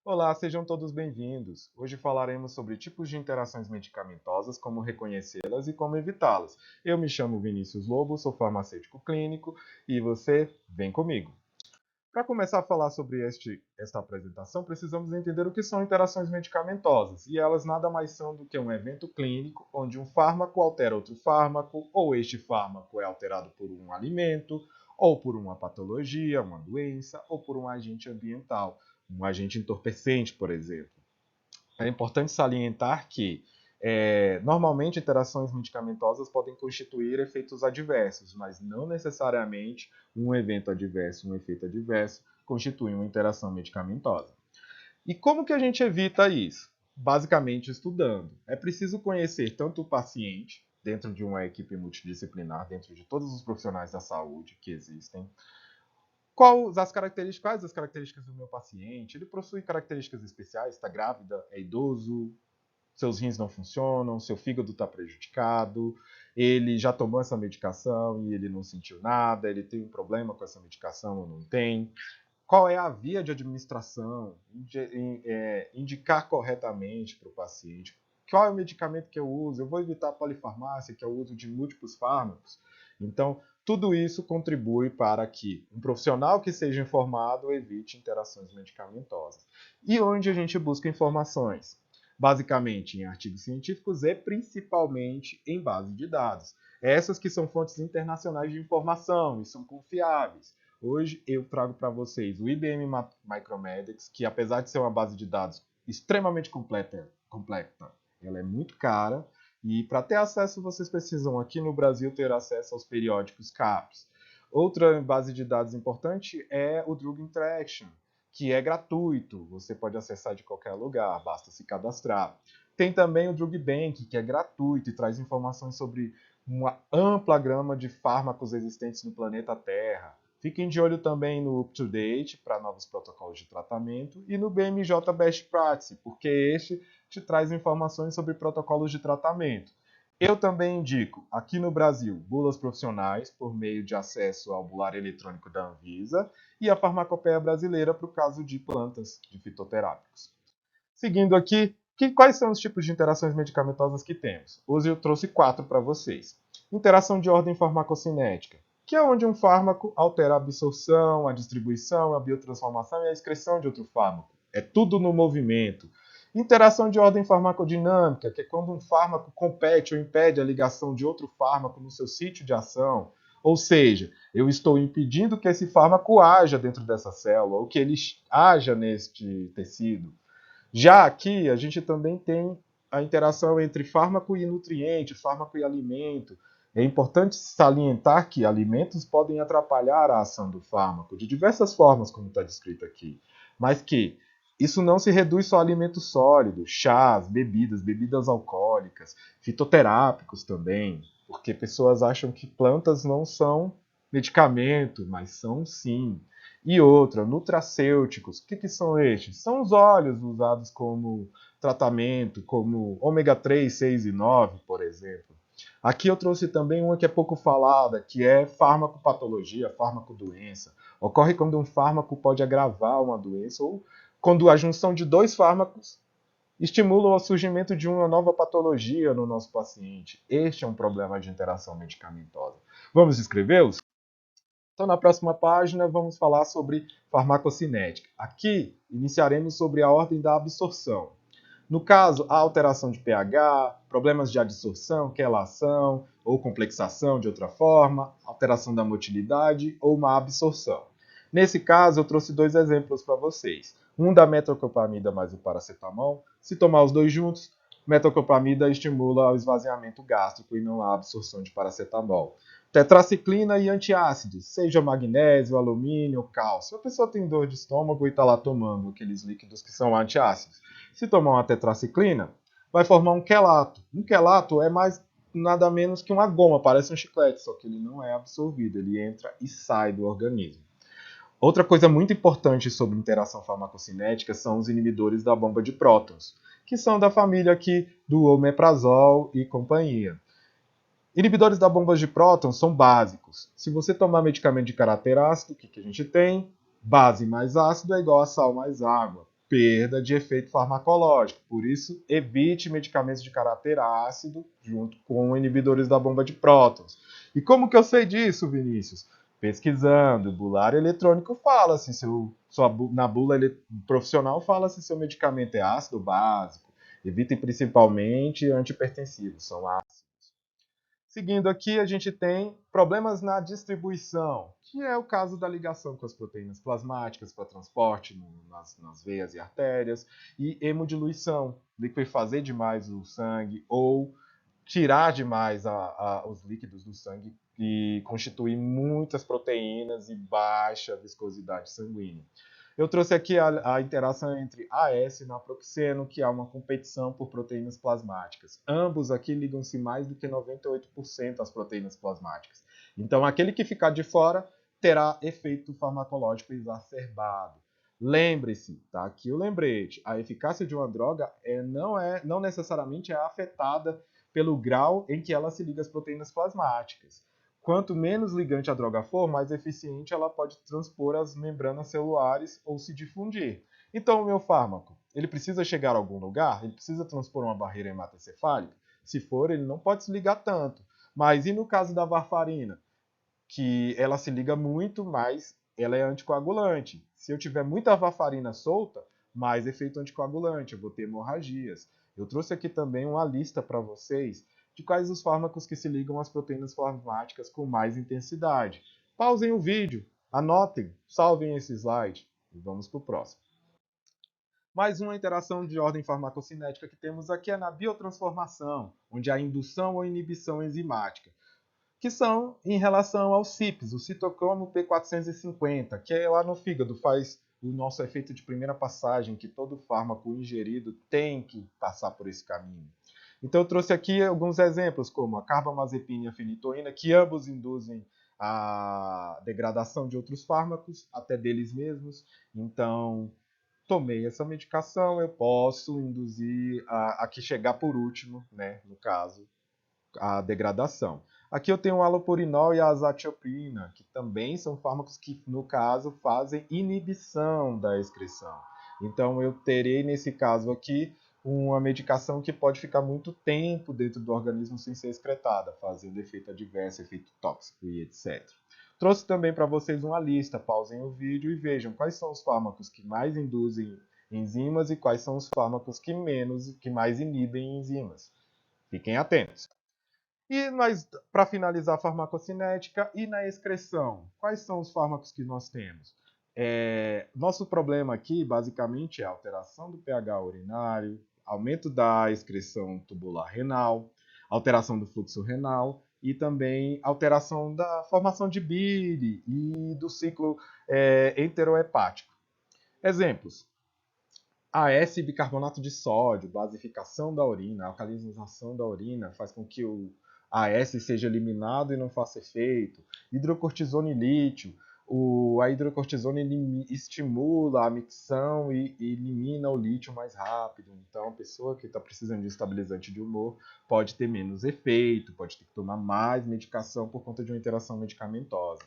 Olá, sejam todos bem-vindos. Hoje falaremos sobre tipos de interações medicamentosas, como reconhecê-las e como evitá-las. Eu me chamo Vinícius Lobo, sou farmacêutico clínico e você vem comigo. Para começar a falar sobre esta apresentação, precisamos entender o que são interações medicamentosas, e elas nada mais são do que um evento clínico onde um fármaco altera outro fármaco, ou este fármaco é alterado por um alimento, ou por uma patologia, uma doença, ou por um agente ambiental, um agente entorpecente, por exemplo. É importante salientar que, normalmente, interações medicamentosas podem constituir efeitos adversos, mas não necessariamente um evento adverso, um efeito adverso, constitui uma interação medicamentosa. E como que a gente evita isso? Basicamente estudando. É preciso conhecer tanto o paciente, dentro de uma equipe multidisciplinar, dentro de todos os profissionais da saúde que existem, quais as características do meu paciente? Ele possui características especiais? Está grávida? É idoso? Seus rins não funcionam? Seu fígado está prejudicado? Ele já tomou essa medicação e ele não sentiu nada? Ele tem um problema com essa medicação ou não tem? Qual é a via de administração? Indicar corretamente para o paciente. Qual é o medicamento que eu uso? Eu vou evitar a polifarmácia, que é o uso de múltiplos fármacos. Então, tudo isso contribui para que um profissional que seja informado evite interações medicamentosas. E onde a gente busca informações? Basicamente em artigos científicos e principalmente em base de dados. Essas que são fontes internacionais de informação e são confiáveis. Hoje eu trago para vocês o IBM Micromedex, que apesar de ser uma base de dados extremamente completa, ela é muito cara. E para ter acesso, vocês precisam aqui no Brasil ter acesso aos periódicos CAPS. Outra base de dados importante é o Drug Interaction, que é gratuito, você pode acessar de qualquer lugar, basta se cadastrar. Tem também o Drug Bank, que é gratuito e traz informações sobre uma ampla gama de fármacos existentes no planeta Terra. Fiquem de olho também no UpToDate para novos protocolos de tratamento e no BMJ Best Practice, porque este te traz informações sobre protocolos de tratamento. Eu também indico, aqui no Brasil, bulas profissionais por meio de acesso ao bulário eletrônico da Anvisa e a farmacopeia brasileira para o caso de plantas de fitoterápicos. Seguindo aqui, quais são os tipos de interações medicamentosas que temos? Hoje eu trouxe 4 para vocês. Interação de ordem farmacocinética, que é onde um fármaco altera a absorção, a distribuição, a biotransformação e a excreção de outro fármaco. É tudo no movimento. Interação de ordem farmacodinâmica, que é quando um fármaco compete ou impede a ligação de outro fármaco no seu sítio de ação. Ou seja, eu estou impedindo que esse fármaco haja dentro dessa célula ou que ele haja neste tecido. Já aqui, a gente também tem a interação entre fármaco e nutriente, fármaco e alimento. É importante salientar que alimentos podem atrapalhar a ação do fármaco de diversas formas, como está descrito aqui, mas que isso não se reduz só a alimentos sólidos, chás, bebidas alcoólicas, fitoterápicos também, porque pessoas acham que plantas não são medicamento, mas são sim. E outra, nutracêuticos. O que são estes? São os óleos usados como tratamento, como ômega 3, 6 e 9, por exemplo. Aqui eu trouxe também uma que é pouco falada, que é farmacopatologia, farmacodoença. Ocorre quando um fármaco pode agravar uma doença ou quando a junção de dois fármacos estimula o surgimento de uma nova patologia no nosso paciente. Este é um problema de interação medicamentosa. Vamos escrevê-los? Então, na próxima página, vamos falar sobre farmacocinética. Aqui, iniciaremos sobre a ordem da absorção. No caso, a alteração de pH, problemas de adsorção, quelação ou complexação de outra forma, alteração da motilidade ou má absorção. Nesse caso, eu trouxe dois exemplos para vocês. Um da metoclopramida mais o paracetamol. Se tomar os dois juntos, metoclopramida estimula o esvaziamento gástrico e não a absorção de paracetamol. Tetraciclina e antiácidos, seja magnésio, alumínio, cálcio. A pessoa tem dor de estômago e está lá tomando aqueles líquidos que são antiácidos. Se tomar uma tetraciclina, vai formar um quelato. Um quelato é mais nada menos que uma goma, parece um chiclete, só que ele não é absorvido, ele entra e sai do organismo. Outra coisa muito importante sobre interação farmacocinética são os inibidores da bomba de prótons, que são da família aqui do omeprazol e companhia. Inibidores da bomba de prótons são básicos. Se você tomar medicamento de caráter ácido, o que a gente tem? Base mais ácido é igual a sal mais água. perda de efeito farmacológico. Por isso, evite medicamentos de caráter ácido junto com inibidores da bomba de prótons. E como que eu sei disso, Vinícius? Pesquisando, o bulário eletrônico fala se na bula profissional fala se seu medicamento é ácido ou básico. Evitem principalmente antihipertensivos, são ácidos. Seguindo aqui, a gente tem problemas na distribuição, que é o caso da ligação com as proteínas plasmáticas para transporte nas veias e artérias, e hemodiluição, liquefazer demais o sangue ou tirar demais os líquidos do sangue e constituir muitas proteínas e baixa viscosidade sanguínea. Eu trouxe aqui a interação entre AS e naproxeno, que é uma competição por proteínas plasmáticas. Ambos aqui ligam-se mais do que 98% às proteínas plasmáticas. Então, aquele que ficar de fora terá efeito farmacológico exacerbado. Lembre-se, tá aqui o lembrete, a eficácia de uma droga não necessariamente é afetada pelo grau em que ela se liga às proteínas plasmáticas. Quanto menos ligante a droga for, mais eficiente ela pode transpor as membranas celulares ou se difundir. Então, o meu fármaco, ele precisa chegar a algum lugar? Ele precisa transpor uma barreira hematocefálica? Se for, ele não pode se ligar tanto. Mas e no caso da varfarina? Que ela se liga muito, mas ela é anticoagulante. Se eu tiver muita varfarina solta, mais efeito anticoagulante, eu vou ter hemorragias. Eu trouxe aqui também uma lista para vocês de quais os fármacos que se ligam às proteínas plasmáticas com mais intensidade. Pausem o vídeo, anotem, salvem esse slide e vamos para o próximo. Mais uma interação de ordem farmacocinética que temos aqui é na biotransformação, onde há indução ou inibição enzimática, que são em relação aos CYPs, o citocromo P450, que é lá no fígado, faz o nosso efeito de primeira passagem, que todo fármaco ingerido tem que passar por esse caminho. Então eu trouxe aqui alguns exemplos, como a carbamazepina e a fenitoína, que ambos induzem a degradação de outros fármacos, até deles mesmos. Então, tomei essa medicação, eu posso induzir a que chegar por último, né, no caso, a degradação. Aqui eu tenho o alopurinol e a azatioprina, que também são fármacos que, no caso, fazem inibição da excreção. Então, eu terei, nesse caso aqui, uma medicação que pode ficar muito tempo dentro do organismo sem ser excretada, fazendo efeito adverso, efeito tóxico e etc. Trouxe também para vocês uma lista, pausem o vídeo e vejam quais são os fármacos que mais induzem enzimas e quais são os fármacos que mais inibem enzimas. Fiquem atentos. E para finalizar a farmacocinética e na excreção, quais são os fármacos que nós temos? Nosso problema aqui, basicamente, é a alteração do pH urinário, aumento da excreção tubular renal, alteração do fluxo renal e também alteração da formação de bile e do ciclo enterohepático. Exemplos: AS e bicarbonato de sódio, basificação da urina, alcalinização da urina faz com que o AS seja eliminado e não faça efeito. Hidrocortisona e lítio. A hidrocortisona estimula a micção e elimina o lítio mais rápido. Então, a pessoa que está precisando de estabilizante de humor pode ter menos efeito, pode ter que tomar mais medicação por conta de uma interação medicamentosa.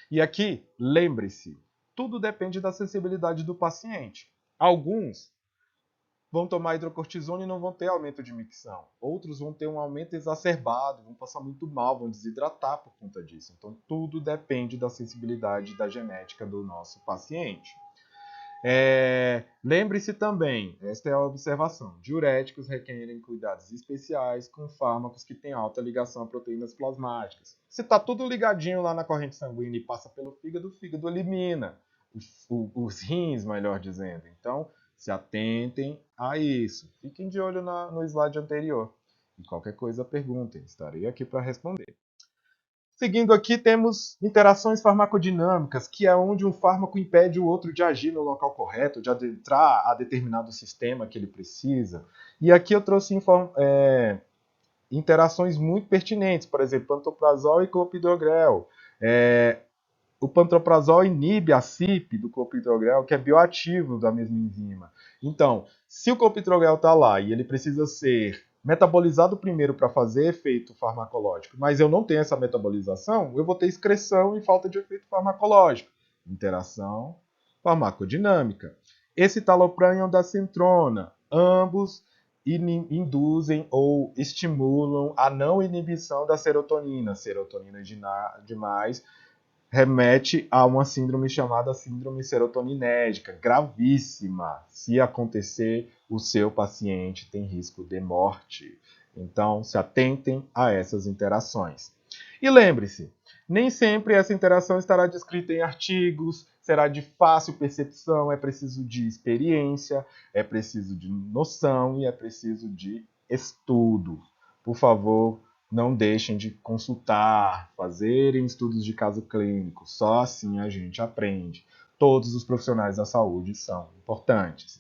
E aqui, lembre-se, tudo depende da sensibilidade do paciente. Alguns vão tomar hidrocortisona e não vão ter aumento de micção. Outros vão ter um aumento exacerbado, vão passar muito mal, vão desidratar por conta disso. Então, tudo depende da sensibilidade da genética do nosso paciente. Lembre-se também, esta é a observação, diuréticos requerem cuidados especiais com fármacos que têm alta ligação a proteínas plasmáticas. Se está tudo ligadinho lá na corrente sanguínea e passa pelo fígado, o fígado elimina os rins, melhor dizendo. Então, se atentem a isso. Fiquem de olho no slide anterior. E qualquer coisa, perguntem. Estarei aqui para responder. Seguindo aqui, temos interações farmacodinâmicas, que é onde um fármaco impede o outro de agir no local correto, de adentrar a determinado sistema que ele precisa. E aqui eu trouxe interações muito pertinentes, por exemplo, pantoprazol e clopidogrel. O pantoprazol inibe a CYP do clopidogrel, que é bioativo da mesma enzima. Então, se o clopidogrel está lá e ele precisa ser metabolizado primeiro para fazer efeito farmacológico, mas eu não tenho essa metabolização, eu vou ter excreção e falta de efeito farmacológico. Interação farmacodinâmica. escitalopram e ondansetrona, ambos induzem ou estimulam a não inibição da serotonina. Serotonina demais remete a uma síndrome chamada síndrome serotoninérgica, gravíssima. Se acontecer, o seu paciente tem risco de morte. Então, se atentem a essas interações. E lembre-se, nem sempre essa interação estará descrita em artigos, será de fácil percepção, é preciso de experiência, é preciso de noção e é preciso de estudo. Por favor, não deixem de consultar, fazerem estudos de caso clínico. Só assim a gente aprende. Todos os profissionais da saúde são importantes.